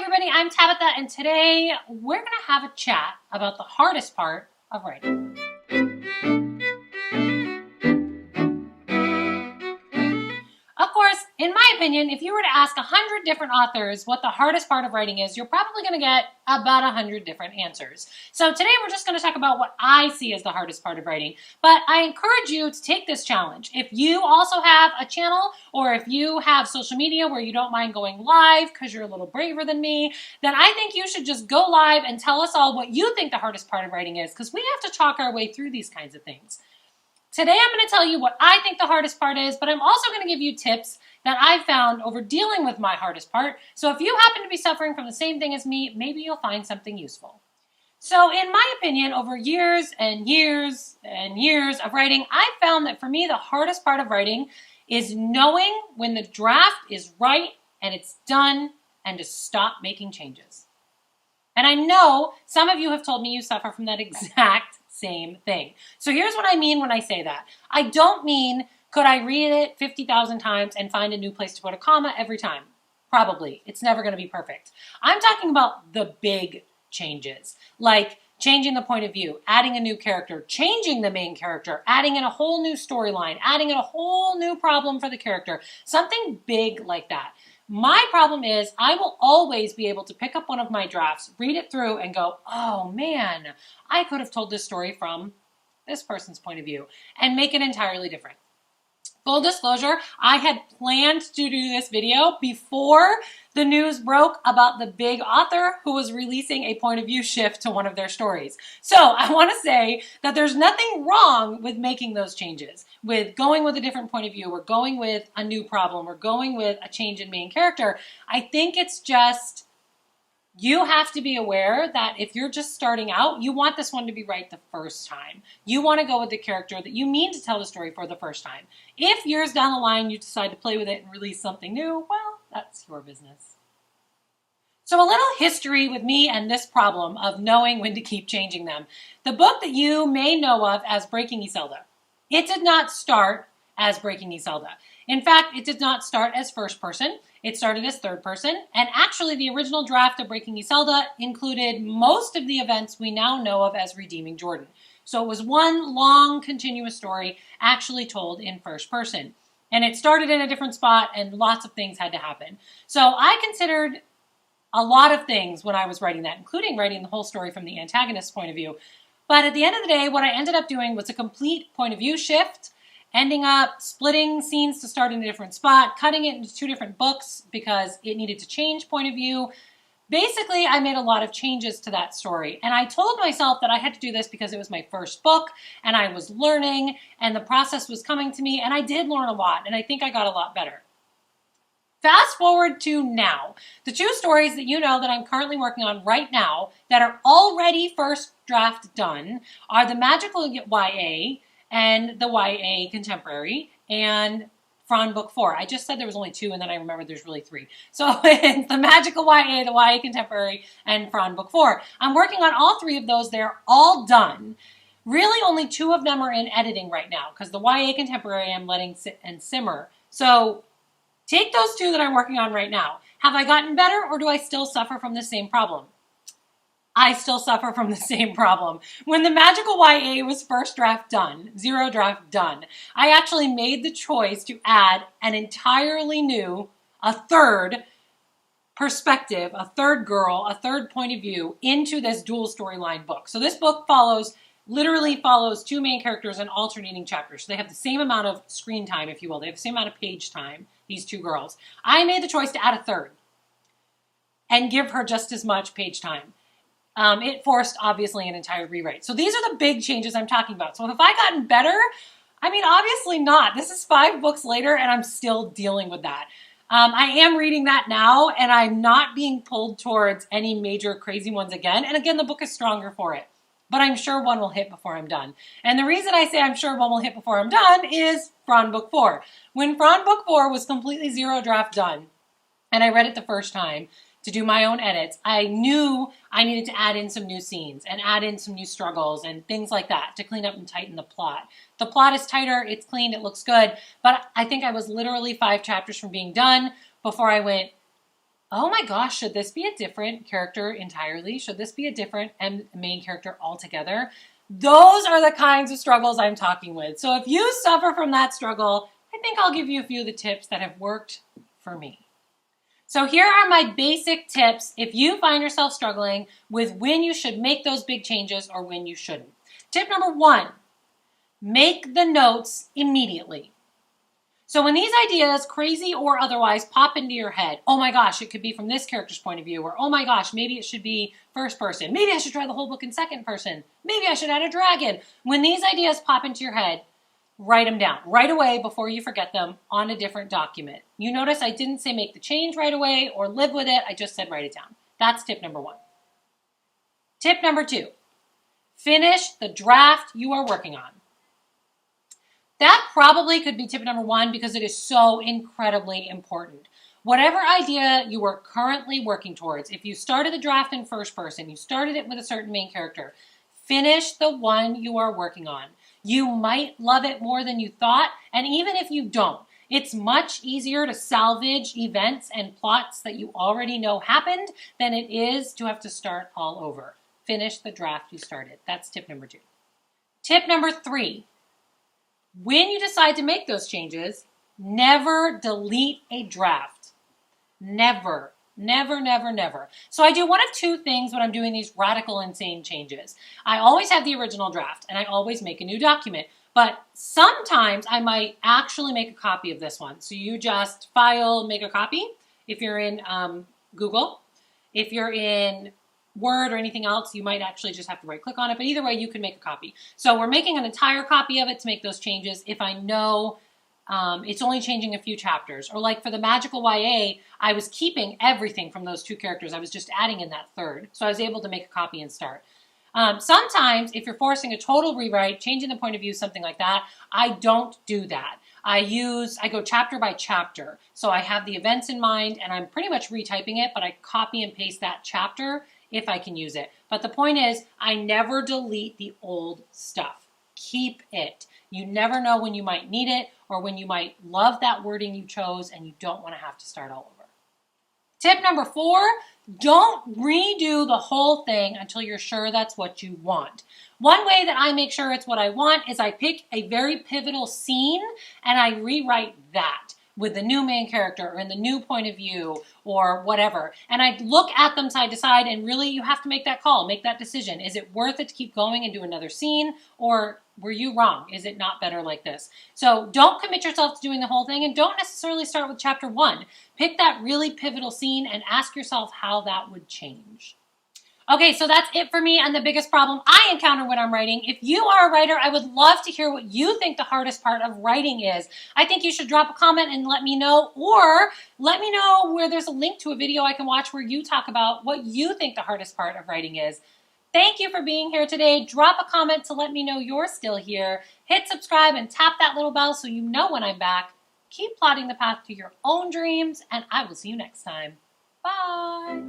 everybody, I'm Tabitha, and today we're going to have a chat about the hardest part of writing. Of course, in my opinion, if you were to ask 100 different authors what the hardest part of writing is, you're probably going to get about 100 different answers. So today we're just going to talk about what I see as the hardest part of writing. But I encourage you to take this challenge. If you also have a channel, or if you have social media where you don't mind going live because you're a little braver than me, then I think you should just go live and tell us all what you think the hardest part of writing is, because we have to talk our way through these kinds of things. Today I'm going to tell you what I think the hardest part is, but I'm also going to give you tips that I've found over dealing with my hardest part. So if you happen to be suffering from the same thing as me, maybe you'll find something useful. So in my opinion, over years and years and years of writing, I've found that for me the hardest part of writing is knowing when the draft is right and it's done and to stop making changes. And I know some of you have told me you suffer from that exact same thing. So here's what I mean when I say that. I don't mean, could I read it 50,000 times and find a new place to put a comma every time? Probably. It's never going to be perfect. I'm talking about the big changes, like changing the point of view, adding a new character, changing the main character, adding in a whole new storyline, adding in a whole new problem for the character, something big like that. My problem is I will always be able to pick up one of my drafts, read it through, and go, oh man, I could have told this story from this person's point of view and make it entirely different. Full disclosure, I had planned to do this video before the news broke about the big author who was releasing a point of view shift to one of their stories. So I want to say that there's nothing wrong with making those changes, with going with a different point of view, or going with a new problem, or going with a change in main character. I think it's just, you have to be aware that if you're just starting out, you want this one to be right the first time. You want to go with the character that you mean to tell the story for the first time. If years down the line you decide to play with it and release something new, well, that's your business. So a little history with me and this problem of knowing when to keep changing them. The book that you may know of as Breaking Zelda, it did not start as Breaking Zelda. In fact, it did not start as first person. It started as third person, and actually the original draft of Breaking Zelda included most of the events we now know of as Redeeming Jordan. So it was one long, continuous story actually told in first person. And it started in a different spot, and lots of things had to happen. So I considered a lot of things when I was writing that, including writing the whole story from the antagonist's point of view. But at the end of the day, what I ended up doing was a complete point of view shift, ending up splitting scenes to start in a different spot, cutting it into two different books because it needed to change point of view. Basically, I made a lot of changes to that story. And I told myself that I had to do this because it was my first book and I was learning and the process was coming to me, and I did learn a lot, and I think I got a lot better. Fast forward to now. The two stories that you know that I'm currently working on right now that are already first draft done are the magical YA and the YA Contemporary, and Fron Book 4. I just said there was only two, and then I remembered there's really three. So it's the magical YA, the YA Contemporary, and Fron Book 4. I'm working on all three of those. They're all done. Really, only two of them are in editing right now, because the YA Contemporary I'm letting sit and simmer. So take those two that I'm working on right now. Have I gotten better, or do I still suffer from the same problem? I still suffer from the same problem. When the magical YA was first draft done, zero draft done, I actually made the choice to add an entirely new, a third perspective, a third girl, a third point of view into this dual storyline book. So this book literally follows two main characters in alternating chapters. So they have the same amount of screen time, if you will. They have the same amount of page time, these two girls. I made the choice to add a third and give her just as much page time. It forced, obviously, an entire rewrite. So these are the big changes I'm talking about. So have I gotten better? I mean, obviously not. This is 5 books later, and I'm still dealing with that. I am reading that now, and I'm not being pulled towards any major crazy ones again. And again, the book is stronger for it. But I'm sure one will hit before I'm done. And the reason I say I'm sure one will hit before I'm done is Fron Book 4. When Fron Book 4 was completely zero draft done, and I read it the first time, to do my own edits, I knew I needed to add in some new scenes and add in some new struggles and things like that to clean up and tighten the plot. The plot is tighter, it's cleaned, it looks good, but I think I was literally 5 chapters from being done before I went, oh my gosh, should this be a different character entirely? Should this be a different main character altogether? Those are the kinds of struggles I'm talking with. So if you suffer from that struggle, I think I'll give you a few of the tips that have worked for me. So here are my basic tips if you find yourself struggling with when you should make those big changes or when you shouldn't. Tip number 1, make the notes immediately. So when these ideas, crazy or otherwise, pop into your head, oh my gosh, it could be from this character's point of view, or oh my gosh, maybe it should be first person. Maybe I should try the whole book in second person. Maybe I should add a dragon. When these ideas pop into your head, write them down right away before you forget them on a different document. You notice I didn't say make the change right away or live with it. I just said write it down. That's tip number 1. Tip number 2, finish the draft you are working on. That probably could be tip number 1 because it is so incredibly important. Whatever idea you are currently working towards, if you started the draft in first person, you started it with a certain main character, finish the one you are working on. You might love it more than you thought, and even if you don't, it's much easier to salvage events and plots that you already know happened than it is to have to start all over. Finish the draft you started. That's tip number 2. Tip number 3. When you decide to make those changes, never delete a draft. Never, never, never, never. So I do one of 2 things when I'm doing these radical, insane changes. I always have the original draft, and I always make a new document. But sometimes I might actually make a copy of this one. So you just file, make a copy. If you're in Google, if you're in Word or anything else, you might actually just have to right click on it, but either way you can make a copy. So we're making an entire copy of it to make those changes if I know it's only changing a few chapters. Or like for the magical YA, I was keeping everything from those 2 characters. I was just adding in that third. So I was able to make a copy and start. Sometimes if you're forcing a total rewrite, changing the point of view, something like that, I don't do that. I go chapter by chapter. So I have the events in mind and I'm pretty much retyping it, but I copy and paste that chapter if I can use it. But the point is, I never delete the old stuff. Keep it. You never know when you might need it or when you might love that wording you chose and you don't want to have to start all over. Tip number 4, don't redo the whole thing until you're sure that's what you want. One way that I make sure it's what I want is I pick a very pivotal scene and I rewrite that with the new main character or in the new point of view or whatever. And I look at them side to side and really you have to make that call, make that decision. Is it worth it to keep going and do another scene or were you wrong? Is it not better like this? So don't commit yourself to doing the whole thing and don't necessarily start with chapter 1. Pick that really pivotal scene and ask yourself how that would change. Okay, so that's it for me and the biggest problem I encounter when I'm writing. If you are a writer, I would love to hear what you think the hardest part of writing is. I think you should drop a comment and let me know, or let me know where there's a link to a video I can watch where you talk about what you think the hardest part of writing is. Thank you for being here today. Drop a comment to let me know you're still here. Hit subscribe and tap that little bell so you know when I'm back. Keep plotting the path to your own dreams, and I will see you next time. Bye.